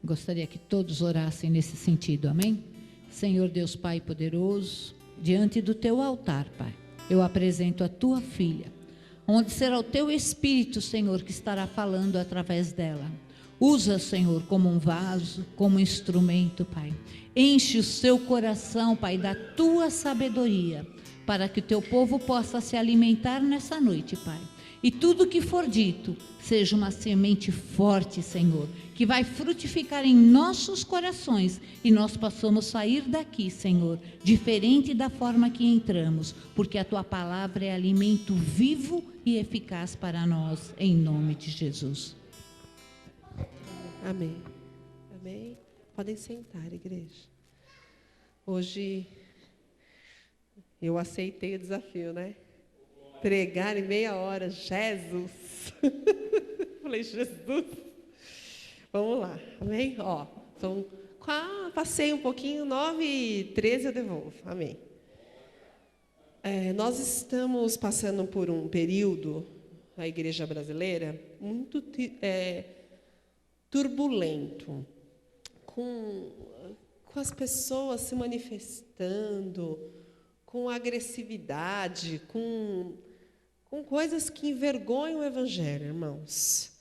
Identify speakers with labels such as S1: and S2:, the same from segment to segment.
S1: Gostaria que todos orassem nesse sentido, amém? Senhor Deus Pai poderoso, diante do teu altar, Pai, eu apresento a tua filha, onde será o teu Espírito, Senhor, que estará falando através dela. Usa, Senhor, como um vaso, como um instrumento, Pai. Enche o seu coração, Pai, da tua sabedoria, para que o teu povo possa se alimentar nessa noite, Pai. E tudo que for dito seja uma semente forte, Senhor, que vai frutificar em nossos corações e nós possamos sair daqui, Senhor, diferente da forma que entramos, porque a tua palavra é alimento vivo e eficaz para nós, em nome de Jesus.
S2: Amém. Amém. Podem sentar, igreja. Hoje eu aceitei o desafio, né? Pregar em meia hora, Jesus. Falei, Jesus. Vamos lá, amém? Ó, então, passei um pouquinho, 9h13 eu devolvo, amém. Nós estamos passando por um período, a igreja brasileira, muito turbulento, com as pessoas se manifestando, com agressividade, com coisas que envergonham o Evangelho, irmãos.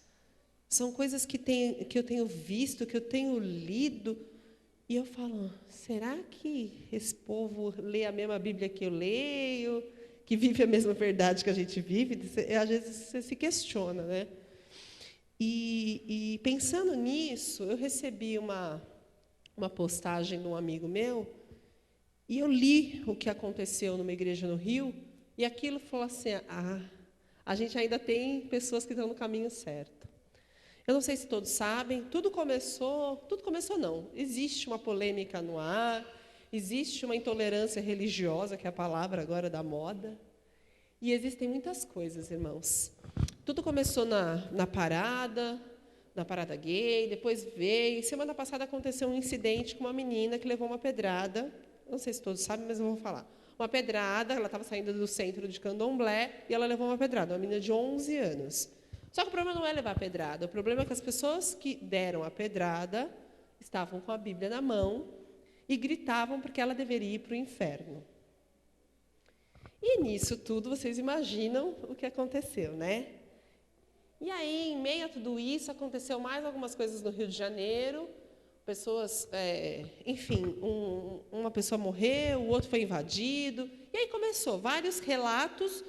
S2: São coisas que eu tenho visto, que eu tenho lido, e eu falo, será que esse povo lê a mesma Bíblia que eu leio, que vive a mesma verdade que a gente vive? Às vezes você se questiona, né? E pensando nisso, eu recebi uma postagem de um amigo meu, e eu li o que aconteceu numa igreja no Rio, e aquilo falou assim, a gente ainda tem pessoas que estão no caminho certo. Eu não sei se todos sabem, tudo começou não, existe uma polêmica no ar, existe uma intolerância religiosa, que é a palavra agora da moda, e existem muitas coisas, irmãos. Tudo começou na parada gay, depois veio, semana passada aconteceu um incidente com uma menina que levou uma pedrada, não sei se todos sabem, mas eu vou falar. Uma pedrada, ela estava saindo do centro de Candomblé, e ela levou uma pedrada, uma menina de 11 anos. Só que o problema não é levar a pedrada, o problema é que as pessoas que deram a pedrada estavam com a Bíblia na mão e gritavam porque ela deveria ir para o inferno. E nisso tudo, vocês imaginam o que aconteceu, né? E aí, em meio a tudo isso, aconteceu mais algumas coisas no Rio de Janeiro, pessoas, enfim, uma pessoa morreu, o outro foi invadido, e aí começou vários relatos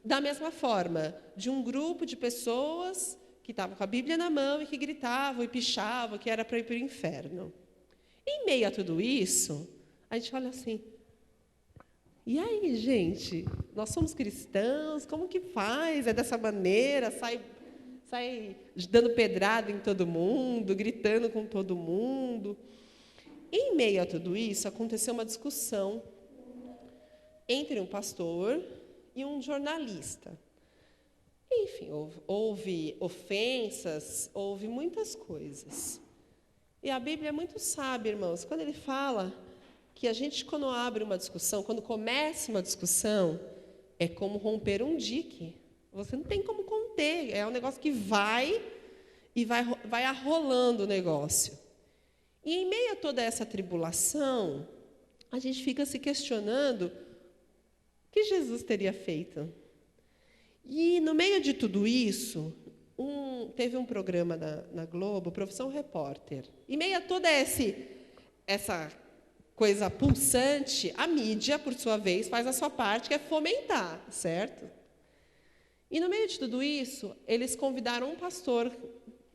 S2: da mesma forma, de um grupo de pessoas que estavam com a Bíblia na mão e que gritavam e pichavam que era para ir para o inferno. Em meio a tudo isso, a gente olha assim, e aí, gente, nós somos cristãos, como que faz? É dessa maneira, sai dando pedrada em todo mundo, gritando com todo mundo. Em meio a tudo isso, aconteceu uma discussão entre um pastor e um jornalista. Enfim, houve ofensas, houve muitas coisas. E a Bíblia é muito sábia, irmãos, quando ele fala que a gente, quando abre uma discussão, quando começa uma discussão, é como romper um dique. Você não tem como conter, é um negócio que vai arrolando o negócio. E em meio a toda essa tribulação, a gente fica se questionando o que Jesus teria feito. E no meio de tudo isso, teve um programa na Globo, Profissão Repórter. Em meio a toda essa coisa pulsante, a mídia, por sua vez, faz a sua parte, que é fomentar, certo? E no meio de tudo isso, eles convidaram um pastor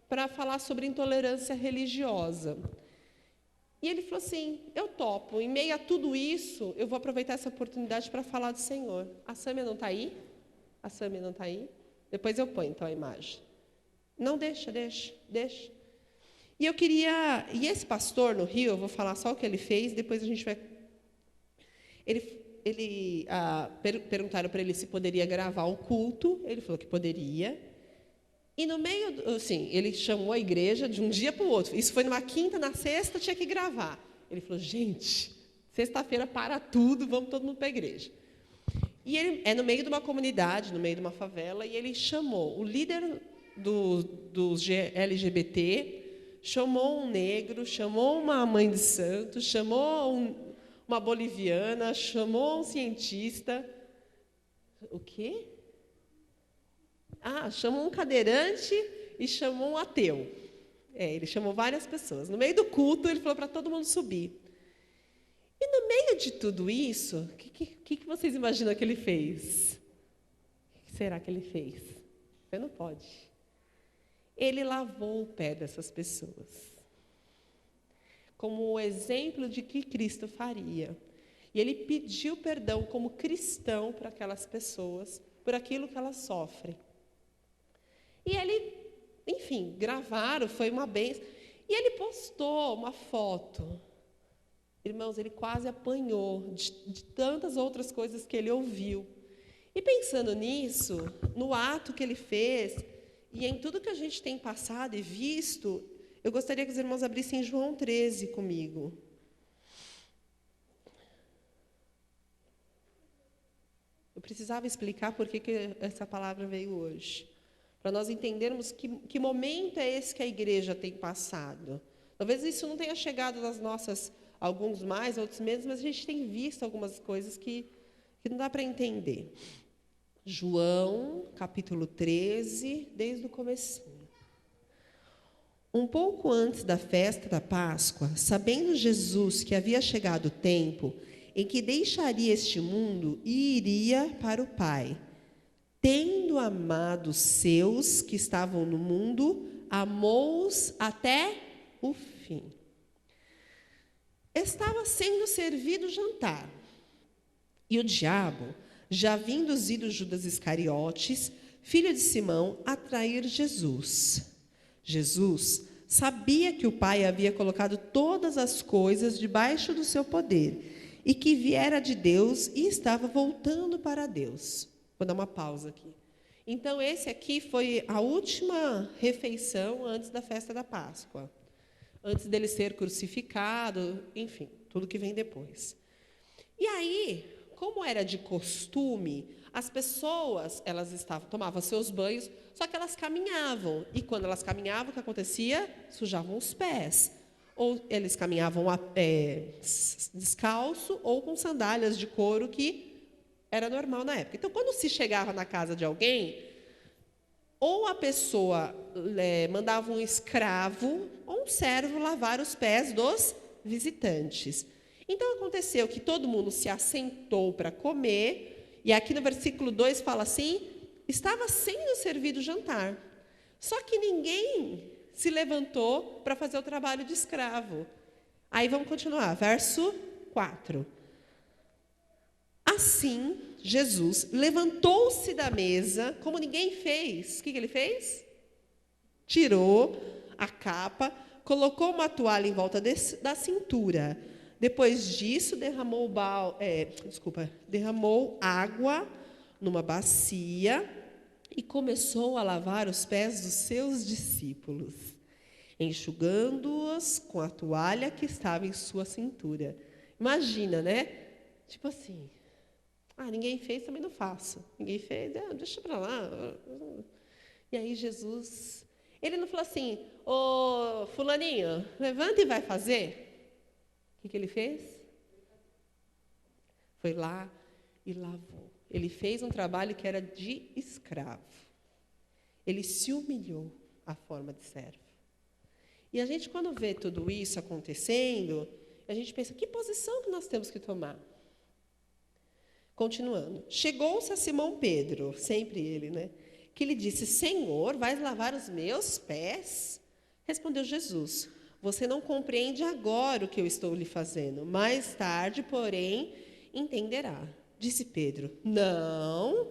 S2: para falar sobre intolerância religiosa. E ele falou assim, eu topo, em meio a tudo isso, eu vou aproveitar essa oportunidade para falar do Senhor. A Sâmia não está aí? A Sâmia não está aí? Depois eu ponho, então, a imagem. Não, deixa. E eu queria... E esse pastor no Rio, eu vou falar só o que ele fez, depois a gente vai... Perguntaram para ele se poderia gravar o culto, ele falou que poderia. E no meio, assim, ele chamou a igreja de um dia para o outro. Isso foi numa quinta, na sexta tinha que gravar. Ele falou, gente, sexta-feira para tudo, vamos todo mundo para a igreja. E ele é no meio de uma comunidade, no meio de uma favela, e ele chamou o líder dos LGBT, chamou um negro, chamou uma mãe de santo, chamou uma boliviana, chamou um cientista. O quê? Chamou um cadeirante e chamou um ateu. Ele chamou várias pessoas. No meio do culto, ele falou para todo mundo subir. E no meio de tudo isso, o que vocês imaginam que ele fez? O que será que ele fez? Você não pode. Ele lavou o pé dessas pessoas, como o exemplo de que Cristo faria. E ele pediu perdão como cristão para aquelas pessoas, por aquilo que elas sofrem. E ele, enfim, gravaram, foi uma bênção. E ele postou uma foto. Irmãos, ele quase apanhou de tantas outras coisas que ele ouviu. E pensando nisso, no ato que ele fez, e em tudo que a gente tem passado e visto, eu gostaria que os irmãos abrissem João 13 comigo. Eu precisava explicar por que essa palavra veio hoje. Para nós entendermos que momento é esse que a igreja tem passado. Talvez isso não tenha chegado nas nossas, alguns mais, outros menos, mas a gente tem visto algumas coisas que não dá para entender. João, capítulo 13, desde o comecinho. Um pouco antes da festa da Páscoa, sabendo Jesus que havia chegado o tempo em que deixaria este mundo e iria para o Pai, tendo amado os seus que estavam no mundo, amou-os até o fim. Estava sendo servido o jantar, e o diabo já havia induzido Judas Iscariotes, filho de Simão, a trair Jesus. Jesus sabia que o Pai havia colocado todas as coisas debaixo do seu poder e que viera de Deus e estava voltando para Deus. Vou dar uma pausa aqui. Então, esse aqui foi a última refeição antes da festa da Páscoa, antes dele ser crucificado, enfim, tudo que vem depois. E aí, como era de costume, as pessoas, tomavam seus banhos, só que elas caminhavam. E quando elas caminhavam, o que acontecia? Sujavam os pés. Ou eles caminhavam descalço ou com sandálias de couro, que era normal na época. Então, quando se chegava na casa de alguém, ou a pessoa mandava um escravo ou um servo lavar os pés dos visitantes. Então, aconteceu que todo mundo se assentou para comer, e aqui no versículo 2 fala assim, estava sendo servido o jantar. Só que ninguém se levantou para fazer o trabalho de escravo. Aí vamos continuar, verso 4. Assim, Jesus levantou-se da mesa, como ninguém fez. O que ele fez? Tirou a capa, colocou uma toalha em volta da cintura. Depois disso, derramou água numa bacia e começou a lavar os pés dos seus discípulos, enxugando-os com a toalha que estava em sua cintura. Imagina, né? Tipo assim, ninguém fez, também não faço. Ninguém fez, deixa para lá. E aí Jesus, ele não falou assim, ô fulaninho, levanta e vai fazer. O que ele fez? Foi lá e lavou. Ele fez um trabalho que era de escravo. Ele se humilhou à forma de servo. E a gente, quando vê tudo isso acontecendo, a gente pensa, que posição que nós temos que tomar? Continuando. Chegou-se a Simão Pedro, sempre ele, né? Que lhe disse, Senhor, vais lavar os meus pés? Respondeu Jesus, você não compreende agora o que eu estou lhe fazendo. Mais tarde, porém, entenderá. Disse Pedro, não,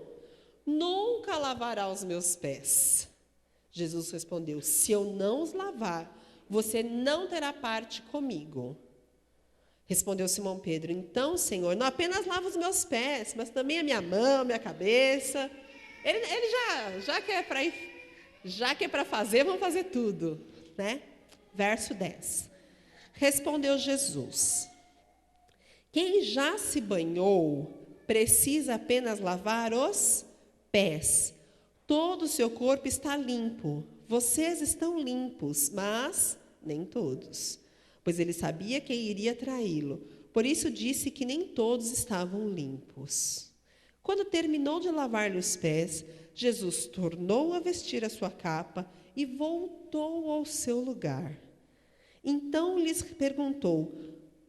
S2: nunca lavará os meus pés. Jesus respondeu, se eu não os lavar, você não terá parte comigo. Respondeu Simão Pedro, então, Senhor, não apenas lava os meus pés, mas também a minha mão, minha cabeça. Ele já que é para fazer, vamos fazer tudo, né? Verso 10. Respondeu Jesus, quem já se banhou precisa apenas lavar os pés. Todo o seu corpo está limpo. Vocês estão limpos, mas nem todos, pois ele sabia quem iria traí-lo. Por isso disse que nem todos estavam limpos. Quando terminou de lavar-lhe os pés, Jesus tornou a vestir a sua capa e voltou ao seu lugar. Então lhes perguntou: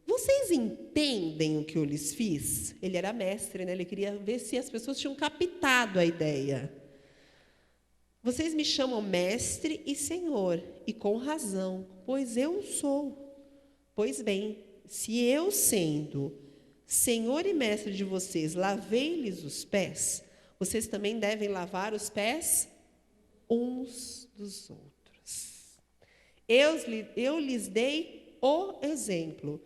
S2: vocês entendem o que eu lhes fiz? Ele era mestre, né? Ele queria ver se as pessoas tinham captado a ideia. Vocês me chamam mestre e senhor, e com razão, pois eu sou. Pois bem, se eu, sendo senhor e mestre de vocês, lavei-lhes os pés, vocês também devem lavar os pés uns dos outros. Eu lhes dei o exemplo,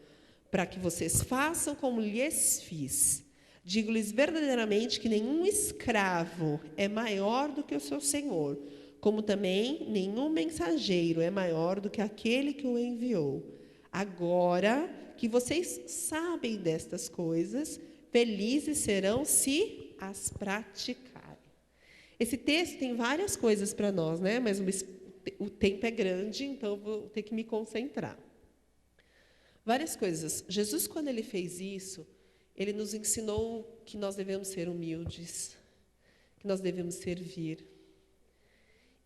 S2: para que vocês façam como lhes fiz. Digo-lhes verdadeiramente que nenhum escravo é maior do que o seu senhor, como também nenhum mensageiro é maior do que aquele que o enviou. Agora que vocês sabem destas coisas, felizes serão se as praticarem. Esse texto tem várias coisas para nós, né? Mas o tempo é grande, então eu vou ter que me concentrar. Várias coisas. Jesus, quando ele fez isso, ele nos ensinou que nós devemos ser humildes, que nós devemos servir.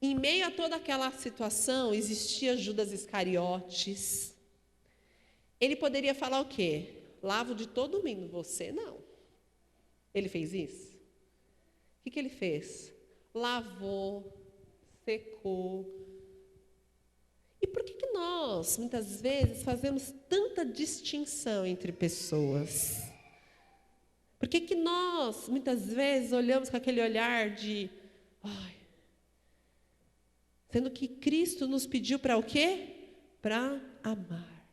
S2: Em meio a toda aquela situação, existia Judas Iscariotes. Ele poderia falar o quê? Lavo de todo mundo, você não. Ele fez isso? O que ele fez? Lavou, secou. E por que nós, muitas vezes, fazemos tanta distinção entre pessoas? Por que nós, muitas vezes, olhamos com aquele olhar de... Sendo que Cristo nos pediu para o quê? Para amar,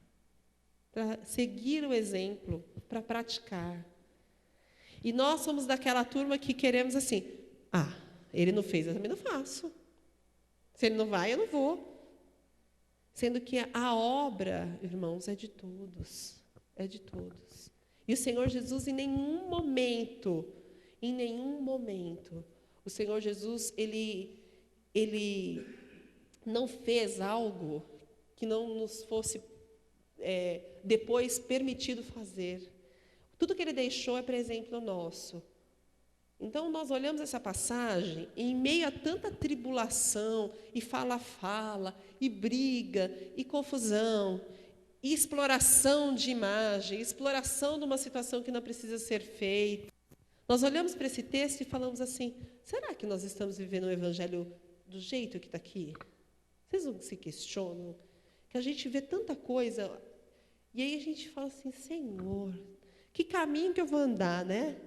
S2: para seguir o exemplo, para praticar. E nós somos daquela turma que queremos assim, ele não fez, eu também não faço. Se ele não vai, eu não vou. Sendo que a obra, irmãos, é de todos. É de todos. E o Senhor Jesus, em nenhum momento, o Senhor Jesus, ele não fez algo que não nos fosse depois permitido fazer. Tudo que ele deixou é para exemplo nosso. Então, nós olhamos essa passagem, e em meio a tanta tribulação, e fala, e briga, e confusão, e exploração de imagem, exploração de uma situação que não precisa ser feita. Nós olhamos para esse texto e falamos assim, será que nós estamos vivendo o Evangelho do jeito que está aqui? Vocês não se questionam? Que a gente vê tanta coisa, e aí a gente fala assim, Senhor, que caminho que eu vou andar, né?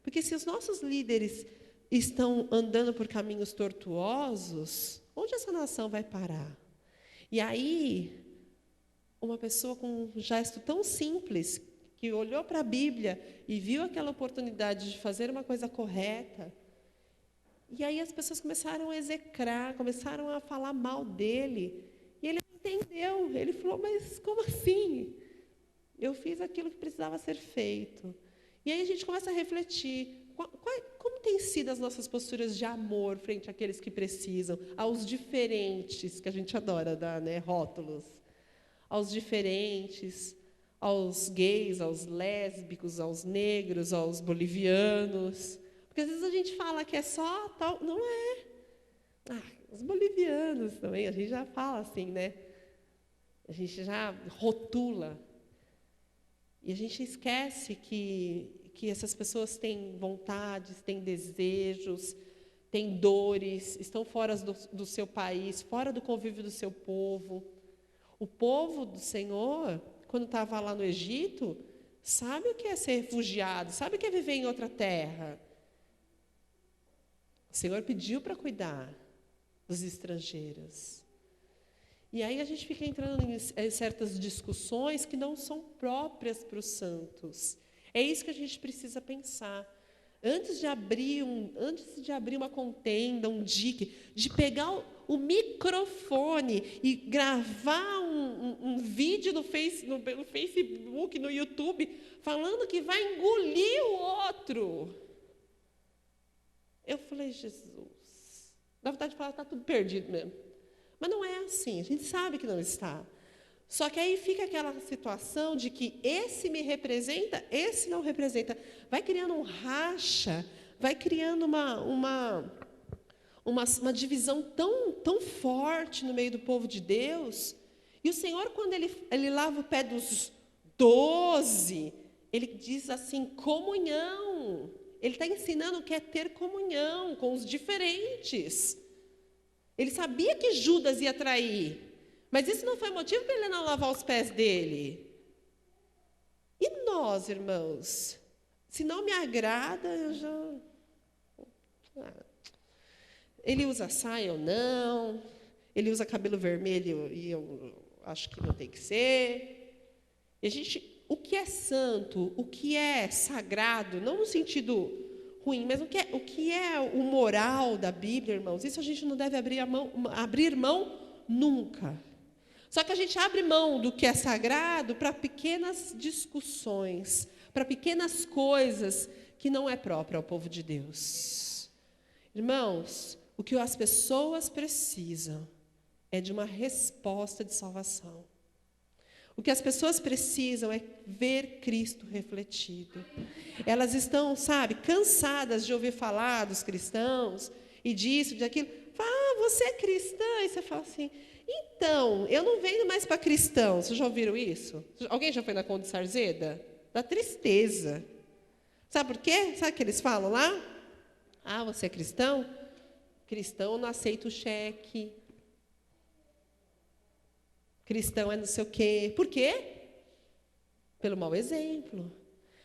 S2: Porque se os nossos líderes estão andando por caminhos tortuosos, onde essa nação vai parar? E aí, uma pessoa com um gesto tão simples, que olhou para a Bíblia e viu aquela oportunidade de fazer uma coisa correta, e aí as pessoas começaram a execrar, começaram a falar mal dele, e ele não entendeu, ele falou, mas como assim? Eu fiz aquilo que precisava ser feito. E aí a gente começa a refletir, como têm sido as nossas posturas de amor frente àqueles que precisam, aos diferentes, que a gente adora dar, né, rótulos, aos diferentes, aos gays, aos lésbicos, aos negros, aos bolivianos. Porque às vezes a gente fala que é só tal, não é. Os bolivianos também, a gente já fala assim, né? A gente já rotula. E a gente esquece que essas pessoas têm vontades, têm desejos, têm dores, estão fora do seu país, fora do convívio do seu povo. O povo do Senhor, quando estava lá no Egito, sabe o que é ser refugiado, sabe o que é viver em outra terra. O Senhor pediu para cuidar dos estrangeiros. E aí a gente fica entrando em certas discussões que não são próprias para os santos. É isso que a gente precisa pensar. Antes de abrir uma contenda, um dique, de pegar o microfone e gravar um vídeo no Facebook, no YouTube, falando que vai engolir o outro. Eu falei, Jesus, dá vontade de falar, está tudo perdido mesmo. Mas não é assim, a gente sabe que não está. Só que aí fica aquela situação de que esse me representa, esse não representa. Vai criando um racha, vai criando uma divisão tão forte no meio do povo de Deus. E o Senhor, quando ele lava o pé dos 12, ele diz assim, comunhão. Ele está ensinando o que é ter comunhão com os diferentes. Ele sabia que Judas ia trair, mas isso não foi motivo para ele não lavar os pés dele. E nós, irmãos? Se não me agrada, eu já... Ele usa saia ou não? Ele usa cabelo vermelho e eu acho que não tem que ser. E o que é santo, o que é sagrado, não no sentido ruim, mas o que é o moral da Bíblia, irmãos, isso a gente não deve abrir mão nunca. Só que a gente abre mão do que é sagrado para pequenas discussões, para pequenas coisas que não é próprio ao povo de Deus. Irmãos, o que as pessoas precisam é de uma resposta de salvação. O que as pessoas precisam é ver Cristo refletido. Elas estão, cansadas de ouvir falar dos cristãos, e disso, de aquilo. Você é cristã? E você fala assim, então, eu não venho mais para cristão. Vocês já ouviram isso? Alguém já foi na Conde Sarzeda? Da tristeza. Sabe por quê? Sabe o que eles falam lá? Você é cristão? Cristão não aceita o cheque. Cristão é não sei o quê. Por quê? Pelo mau exemplo.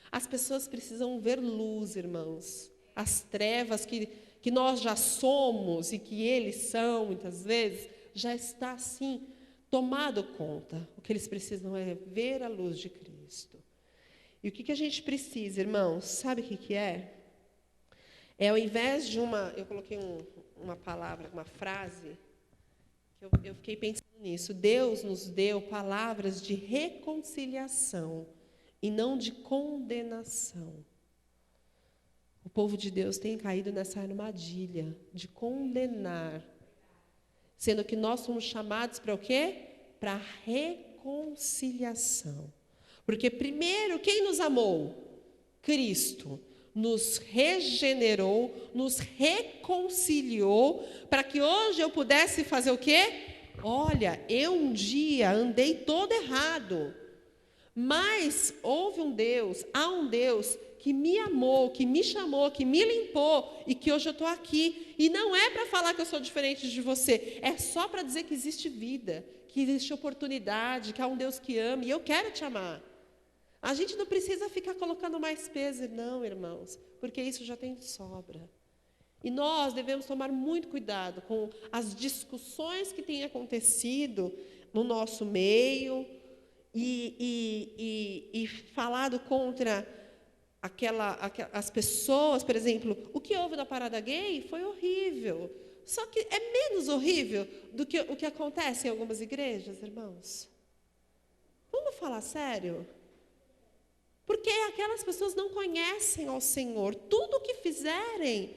S2: As pessoas precisam ver luz, irmãos. As trevas que nós já somos e que eles são, muitas vezes, já está, assim, tomado conta. O que eles precisam é ver a luz de Cristo. E o que a gente precisa, irmãos? Sabe o que é? É ao invés de eu coloquei uma palavra, uma frase, que eu fiquei pensando nisso. Deus nos deu palavras de reconciliação e não de condenação. O povo de Deus tem caído nessa armadilha de condenar, sendo que nós somos chamados para o quê? Para reconciliação. Porque primeiro, quem nos amou? Cristo. Nos regenerou, nos reconciliou, para que hoje eu pudesse fazer o quê? Olha, eu um dia andei todo errado, mas houve há um Deus que me amou, que me chamou, que me limpou, e que hoje eu estou aqui. E não é para falar que eu sou diferente de você, é só para dizer que existe vida, que existe oportunidade, que há um Deus que ama, e eu quero te amar. A gente não precisa ficar colocando mais peso, não, irmãos, porque isso já tem de sobra. E nós devemos tomar muito cuidado com as discussões que têm acontecido no nosso meio e falado contra as pessoas, por exemplo. O que houve na parada gay foi horrível. Só que é menos horrível do que o que acontece em algumas igrejas, irmãos. Vamos falar sério? Porque aquelas pessoas não conhecem ao Senhor. Tudo o que fizerem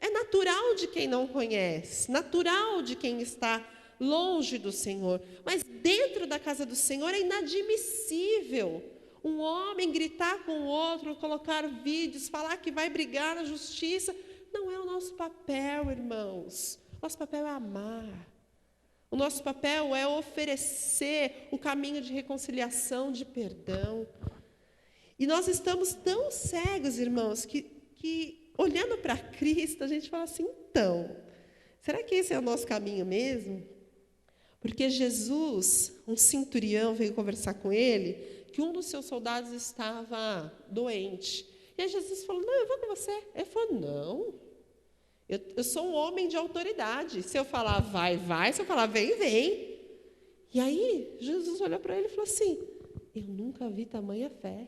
S2: é natural de quem não conhece, natural de quem está longe do Senhor. Mas dentro da casa do Senhor é inadmissível um homem gritar com o outro, colocar vídeos, falar que vai brigar na justiça. Não é o nosso papel, irmãos. Nosso papel é amar. O nosso papel é oferecer o caminho de reconciliação, de perdão. E nós estamos tão cegos, irmãos, que olhando para Cristo, a gente fala assim, então, será que esse é o nosso caminho mesmo? Porque Jesus, um centurião, veio conversar com ele, que um dos seus soldados estava doente. E aí Jesus falou, não, eu vou com você. Ele falou, não, eu sou um homem de autoridade. Se eu falar vai, vai. Se eu falar vem, vem. E aí Jesus olhou para ele e falou assim, eu nunca vi tamanha fé.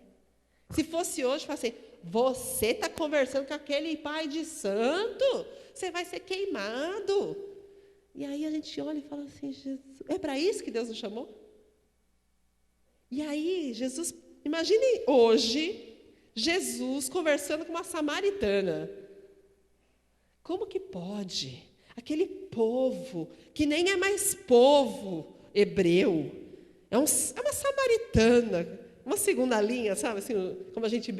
S2: Se fosse hoje, fala assim, você está conversando com aquele pai de santo, você vai ser queimado. E aí a gente olha e fala assim, Jesus, é para isso que Deus nos chamou? E aí Jesus, imagine hoje, Jesus conversando com uma samaritana. Como que pode? Aquele povo, que nem é mais povo hebreu, É uma samaritana, uma segunda linha, sabe? Assim, como a gente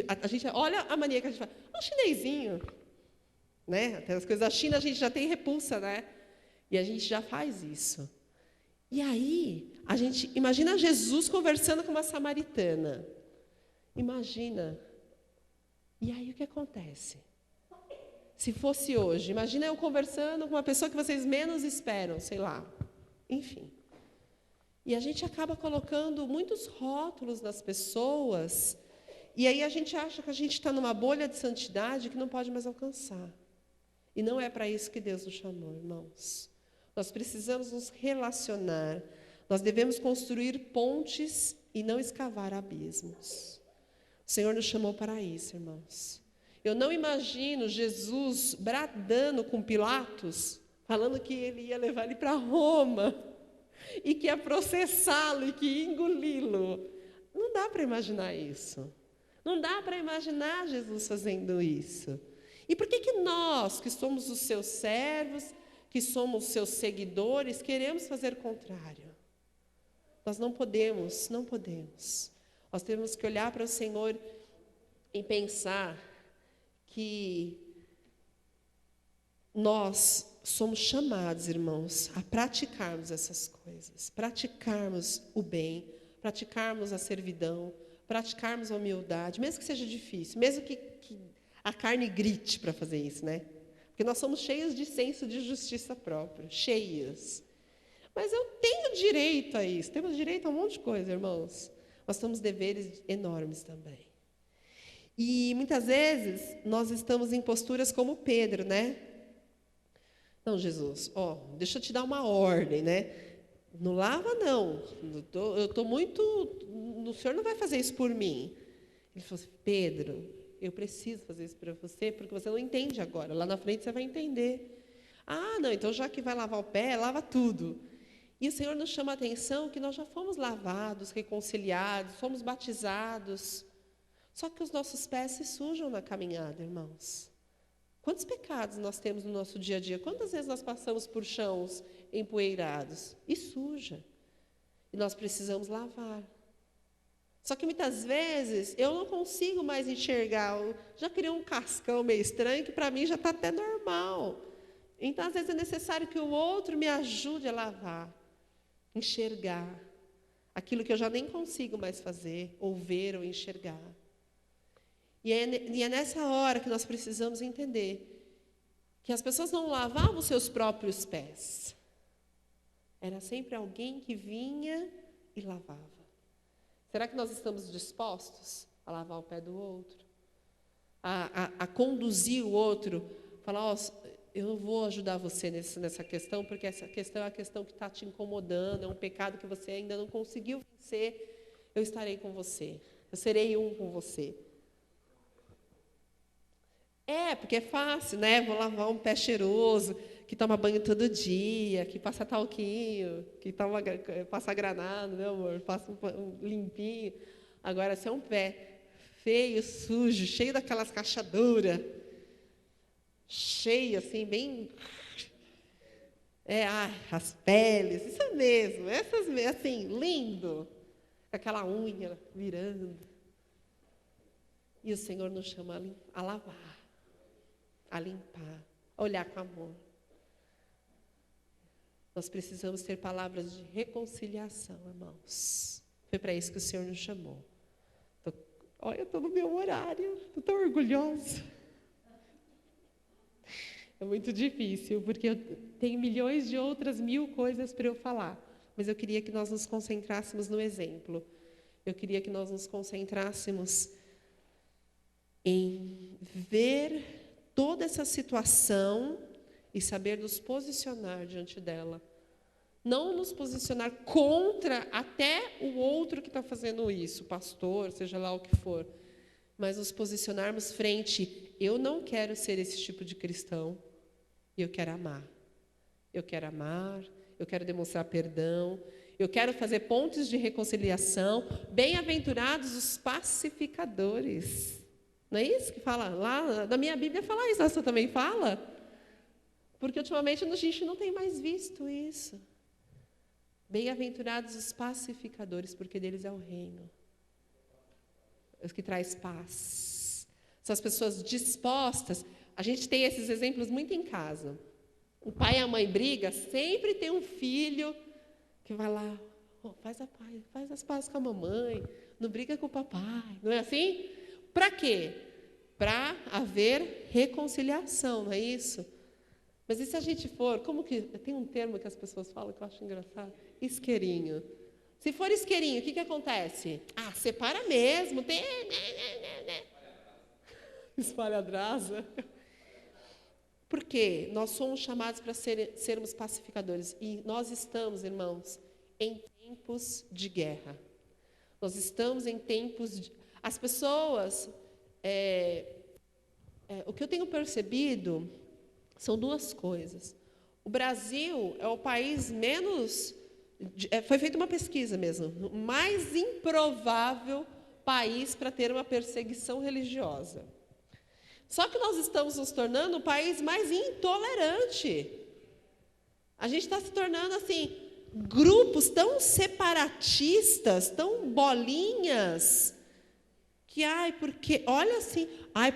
S2: olha a mania que a gente fala, um chinesinho, né? Até as coisas da China a gente já tem repulsa, né? E a gente já faz isso. E aí, a gente imagina Jesus conversando com uma samaritana. Imagina. E aí o que acontece? Se fosse hoje, imagina eu conversando com uma pessoa que vocês menos esperam, sei lá. Enfim. E a gente acaba colocando muitos rótulos nas pessoas, e aí a gente acha que a gente está numa bolha de santidade que não pode mais alcançar. E não é para isso que Deus nos chamou, irmãos. Nós precisamos nos relacionar, nós devemos construir pontes e não escavar abismos. O Senhor nos chamou para isso, irmãos. Eu não imagino Jesus bradando com Pilatos, falando que ele ia levar ele para Roma, e que ia processá-lo e que ia engoli-lo. Não dá para imaginar isso. Não dá para imaginar Jesus fazendo isso. E por que nós, que somos os seus servos, que somos os seus seguidores, queremos fazer o contrário? Nós não podemos, não podemos. Nós temos que olhar para o Senhor e pensar que nós somos chamados, irmãos, a praticarmos essas coisas, praticarmos o bem, praticarmos a servidão, praticarmos a humildade, mesmo que seja difícil, mesmo que a carne grite para fazer isso, né? Porque nós somos cheios de senso de justiça própria, cheios. Mas eu tenho direito a isso, temos direito a um monte de coisa, irmãos. Nós temos deveres enormes também. E muitas vezes nós estamos em posturas como Pedro, né? Não, Jesus, deixa eu te dar uma ordem, né? Não lava, não. Eu estou muito... O Senhor não vai fazer isso por mim. Ele falou assim, Pedro, eu preciso fazer isso para você, porque você não entende agora. Lá na frente você vai entender. Ah, não, então já que vai lavar o pé, lava tudo. E o Senhor nos chama a atenção que nós já fomos lavados, reconciliados, fomos batizados. Só que os nossos pés se sujam na caminhada, irmãos. Quantos pecados nós temos no nosso dia a dia? Quantas vezes nós passamos por chãos empoeirados? E suja. E nós precisamos lavar. Só que muitas vezes eu não consigo mais enxergar. Eu já criei um cascão meio estranho que para mim já está até normal. Então, às vezes, é necessário que o outro me ajude a lavar, enxergar aquilo que eu já nem consigo mais fazer, ou ver ou enxergar. E é nessa hora que nós precisamos entender que as pessoas não lavavam os seus próprios pés. Era sempre alguém que vinha e lavava. Será que nós estamos dispostos a lavar o pé do outro? A conduzir o outro? Falar, eu não vou ajudar você nessa questão, porque essa questão é a questão que está te incomodando, é um pecado que você ainda não conseguiu vencer. Eu estarei com você. Eu serei um com você. Porque é fácil, né? Vou lavar um pé cheiroso, que toma banho todo dia, que passa talquinho, que passa granado, né, amor? Passa um limpinho. Agora, se é um pé feio, sujo, cheio daquelas cachaduras, cheio, assim, bem... as peles, isso mesmo, essas, assim, lindo, com aquela unha virando. E o Senhor nos chama a lavar, a limpar, a olhar com amor. Nós precisamos ter palavras de reconciliação, irmãos. Foi para isso que o Senhor nos chamou. Eu estou no meu horário, estou tão orgulhosa. É muito difícil, porque eu tenho milhões de outras 1000 coisas para eu falar. Mas eu queria que nós nos concentrássemos no exemplo. Eu queria que nós nos concentrássemos em ver toda essa situação e saber nos posicionar diante dela. Não nos posicionar contra até o outro que está fazendo isso, pastor, seja lá o que for, mas nos posicionarmos frente, eu não quero ser esse tipo de cristão, eu quero amar. Eu quero amar, eu quero demonstrar perdão, eu quero fazer pontos de reconciliação. Bem-aventurados os pacificadores. Não é isso que fala? Lá na minha Bíblia fala isso, a sua também fala? Porque ultimamente a gente não tem mais visto isso. Bem-aventurados os pacificadores, porque deles é o reino. Os que traz paz. São as pessoas dispostas. A gente tem esses exemplos muito em casa. O pai e a mãe brigam, sempre tem um filho que vai lá, faz as pazes com a mamãe, não briga com o papai. Não é assim? Para quê? Para haver reconciliação, não é isso? Mas e se a gente for, tem um termo que as pessoas falam que eu acho engraçado? Isqueirinho. Se for isqueirinho, o que acontece? Separa mesmo, tem... Espalha a brasa. Por quê? Nós somos chamados para sermos pacificadores. E nós estamos, irmãos, em tempos de guerra. Nós estamos em tempos de... As pessoas... o que eu tenho percebido são duas coisas. O Brasil é o país menos... Foi feita uma pesquisa mesmo. O mais improvável país para ter uma perseguição religiosa. Só que nós estamos nos tornando o país mais intolerante. A gente está se tornando, assim, grupos tão separatistas, tão bolinhas, que, olha assim,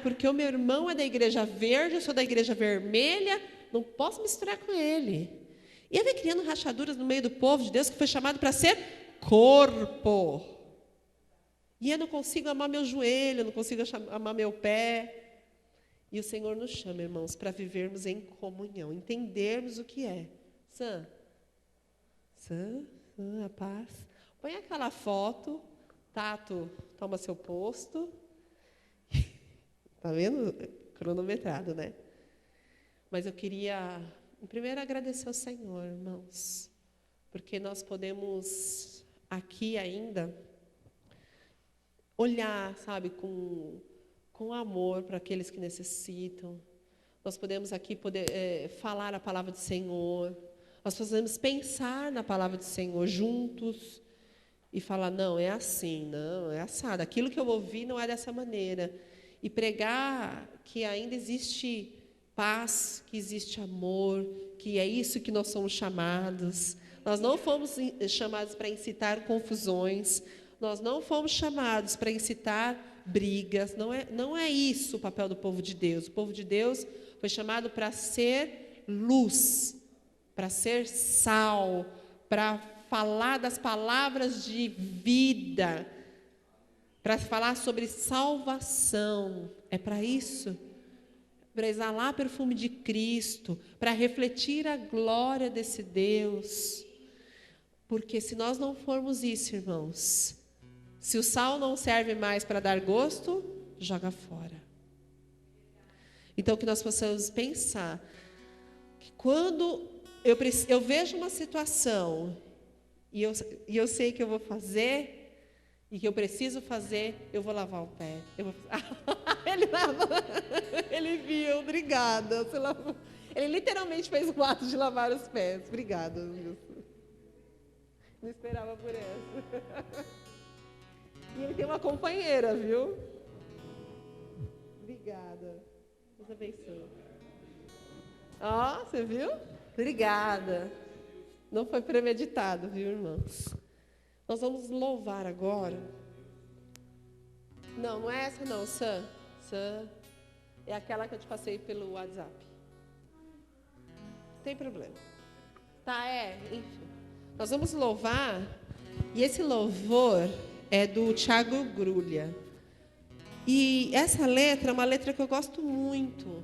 S2: porque o meu irmão é da igreja verde, eu sou da igreja vermelha, não posso misturar com ele. E aí vai criando rachaduras no meio do povo de Deus, que foi chamado para ser corpo. E eu não consigo amar meu joelho, eu não consigo amar meu pé. E o Senhor nos chama, irmãos, para vivermos em comunhão, entendermos o que é. A paz. Põe aquela foto, Tato, toma seu posto. Está vendo? Cronometrado, né? Mas eu queria, primeiro, agradecer ao Senhor, irmãos, porque nós podemos aqui ainda olhar, sabe, com amor para aqueles que necessitam. Nós podemos aqui falar a palavra do Senhor. Nós podemos pensar na palavra do Senhor juntos e falar, não, é assim, não, é assado. Aquilo que eu ouvi não é dessa maneira. E pregar que ainda existe paz, que existe amor, que é isso que nós somos chamados. Nós não fomos chamados para incitar confusões, nós não fomos chamados para incitar brigas, não é isso o papel do povo de Deus. O povo de Deus foi chamado para ser luz, para ser sal, para falar das palavras de vida, para falar sobre salvação. É para isso, para exalar perfume de Cristo, para refletir a glória desse Deus. Porque se nós não formos isso, irmãos, se o sal não serve mais para dar gosto, joga fora. Então, que nós possamos pensar que quando eu vejo uma situação e eu sei que eu vou fazer e que eu preciso fazer, eu vou lavar o pé. Ele lavou. Ele viu, obrigada. Você lavou. Ele literalmente fez o ato de lavar os pés. Obrigada, Wilson. Não esperava por essa. E ele tem uma companheira, viu? Obrigada. Deus abençoe. Você viu? Obrigada. Não foi premeditado, viu, irmãos? Nós vamos louvar agora. Não é essa não, Sam. É aquela que eu te passei pelo WhatsApp. Não tem problema. Enfim. Nós vamos louvar. E esse louvor é do Thiago Grulha. E essa letra é uma letra que eu gosto muito.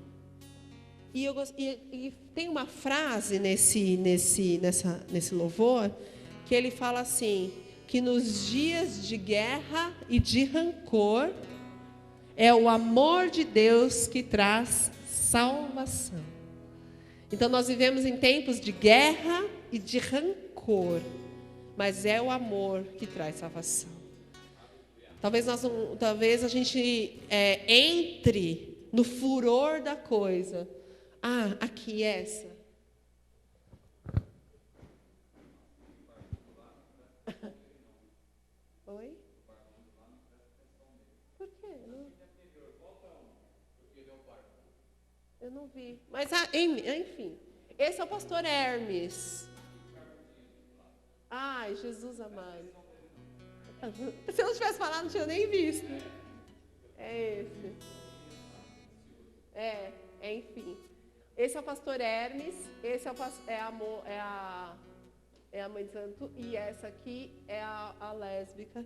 S2: E tem uma frase nesse louvor que ele fala assim, que nos dias de guerra e de rancor é o amor de Deus que traz salvação. Então nós vivemos em tempos de guerra e de rancor, mas é o amor que traz salvação. Talvez a gente entre no furor da coisa. Aqui essa. Oi? Por quê? Eu não vi. Mas, enfim, esse é o pastor Hermes. Ai, Jesus amado. Se eu não tivesse falado, não tinha nem visto. É esse. Enfim. Esse é o pastor Hermes, esse é a mãe de santo, e essa aqui é a lésbica.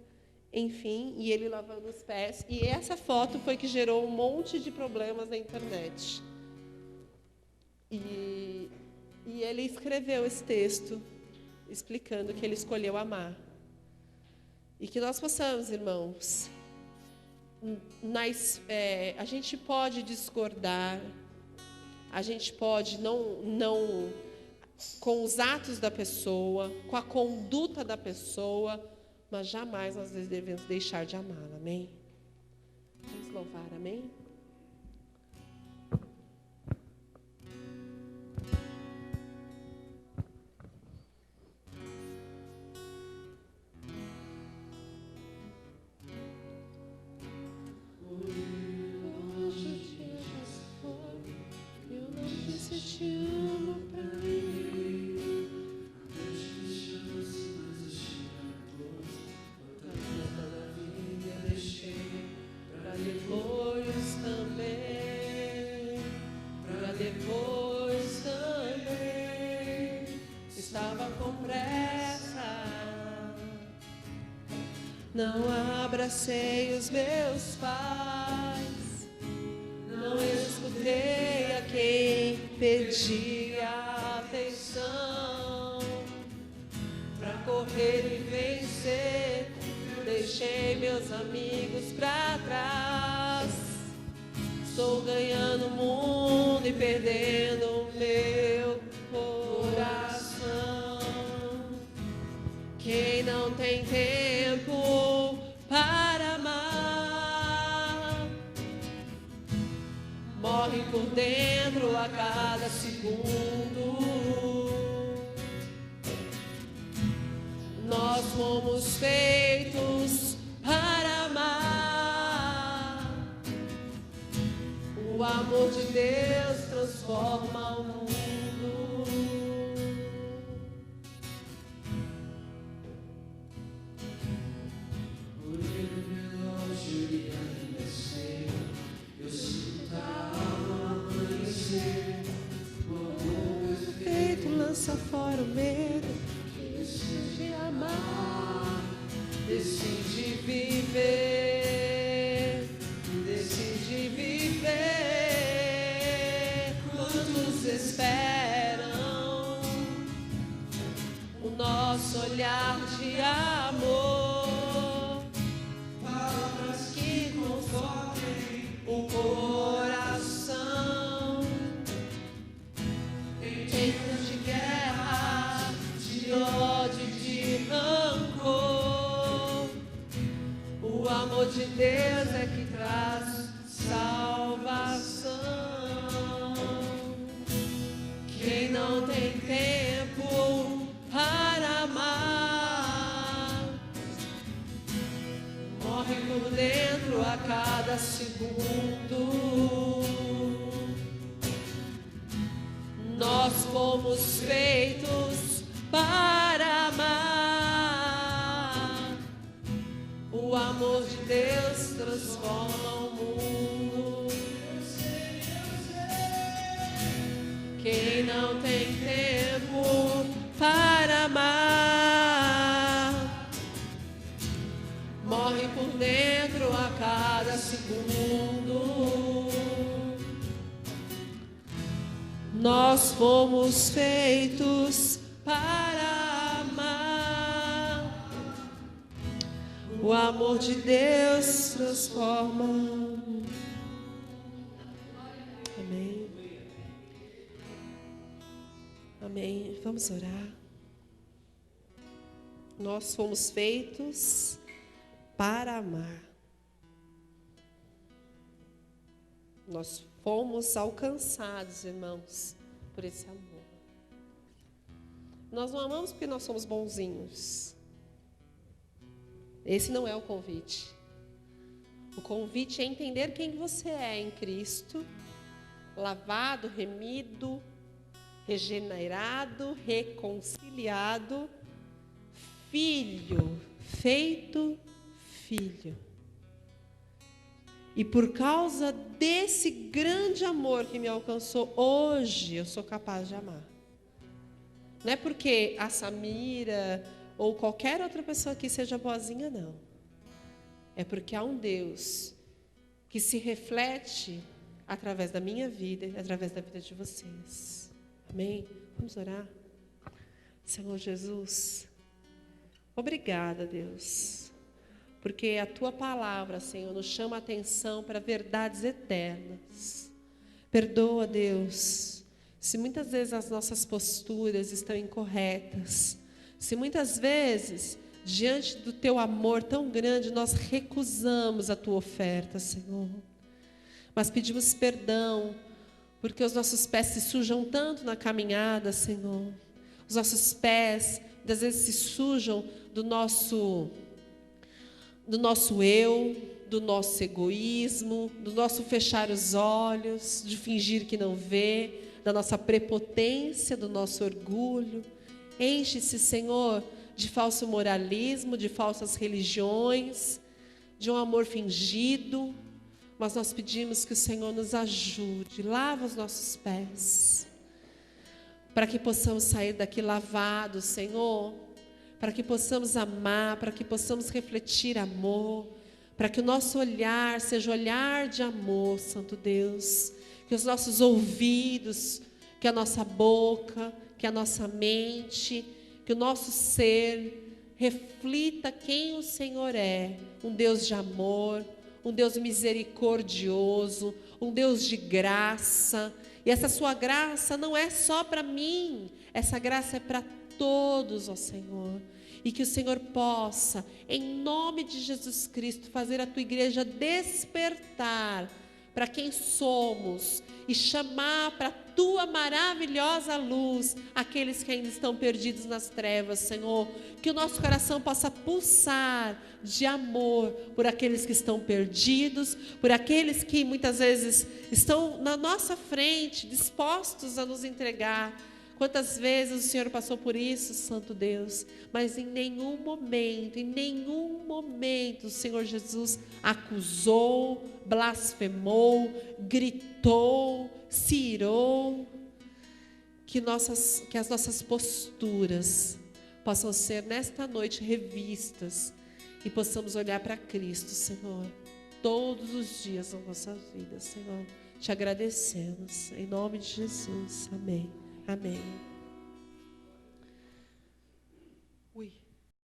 S2: Enfim, e ele lavando os pés. E essa foto foi que gerou um monte de problemas na internet. E ele escreveu esse texto, explicando que ele escolheu amar. E que nós possamos, irmãos, a gente pode discordar, a gente pode não com os atos da pessoa, com a conduta da pessoa, mas jamais nós devemos deixar de amá-la, amém? Vamos louvar, amém? Não abracei os meus pais, não escutei a quem pedia atenção. Para correr e vencer, deixei meus amigos para trás. Estou ganhando o mundo e perdendo o meu coração. Quem não tem tempo para amar, morre por dentro a cada segundo. Nós fomos feitos para amar. O amor de Deus transforma o mundo. Lança fora o medo, decide amar, decide viver, decide viver. Quantos esperam o nosso olhar de amor, palavras que confortem o coração em tempos de guerra, de ódio, de rancor. O amor de Deus é que traz salvação. Quem não tem tempo para amar, morre por dentro a cada segundo. Nós fomos feitos para amar. O amor de Deus transforma o mundo. Quem não tem tempo para amar, morre por dentro a cada segundo. Nós fomos feitos para amar. O amor de Deus transforma. Amém. Amém. Vamos orar. Nós fomos feitos para amar. Nós fomos alcançados, irmãos, por esse amor. Nós não amamos porque nós somos bonzinhos. Esse não é o convite. O convite é entender quem você é em Cristo, lavado, remido, regenerado, reconciliado, filho, feito filho. E por causa desse grande amor que me alcançou, hoje eu sou capaz de amar. Não é porque a Samira ou qualquer outra pessoa aqui seja boazinha, não. É porque há um Deus que se reflete através da minha vida e através da vida de vocês. Amém? Vamos orar? Senhor Jesus, obrigada, Deus, porque a Tua palavra, Senhor, nos chama a atenção para verdades eternas. Perdoa, Deus, se muitas vezes as nossas posturas estão incorretas, se muitas vezes, diante do Teu amor tão grande, nós recusamos a Tua oferta, Senhor. Mas pedimos perdão, porque os nossos pés se sujam tanto na caminhada, Senhor. Os nossos pés, muitas vezes, se sujam do nosso eu, do nosso egoísmo, do nosso fechar os olhos, de fingir que não vê, da nossa prepotência, do nosso orgulho. Enche-se, Senhor, de falso moralismo, de falsas religiões, de um amor fingido. Mas nós pedimos que o Senhor nos ajude, lava os nossos pés, para que possamos sair daqui lavados, Senhor, para que possamos amar, para que possamos refletir amor, para que o nosso olhar seja olhar de amor, Santo Deus, que os nossos ouvidos, que a nossa boca, que a nossa mente, que o nosso ser reflita quem o Senhor é, um Deus de amor, um Deus misericordioso, um Deus de graça. E essa sua graça não é só para mim, essa graça é para todos, ó Senhor. E que o Senhor possa, em nome de Jesus Cristo, fazer a tua igreja despertar para quem somos e chamar para a tua maravilhosa luz aqueles que ainda estão perdidos nas trevas, Senhor. Que o nosso coração possa pulsar de amor por aqueles que estão perdidos, por aqueles que muitas vezes estão na nossa frente, dispostos a nos entregar. Quantas vezes o Senhor passou por isso, Santo Deus, mas em nenhum momento o Senhor Jesus acusou, blasfemou, gritou, se irou. Que as nossas posturas possam ser nesta noite revistas e possamos olhar para Cristo, Senhor, todos os dias da nossa vida, Senhor. Te agradecemos, em nome de Jesus. Amém. Amém. Ui.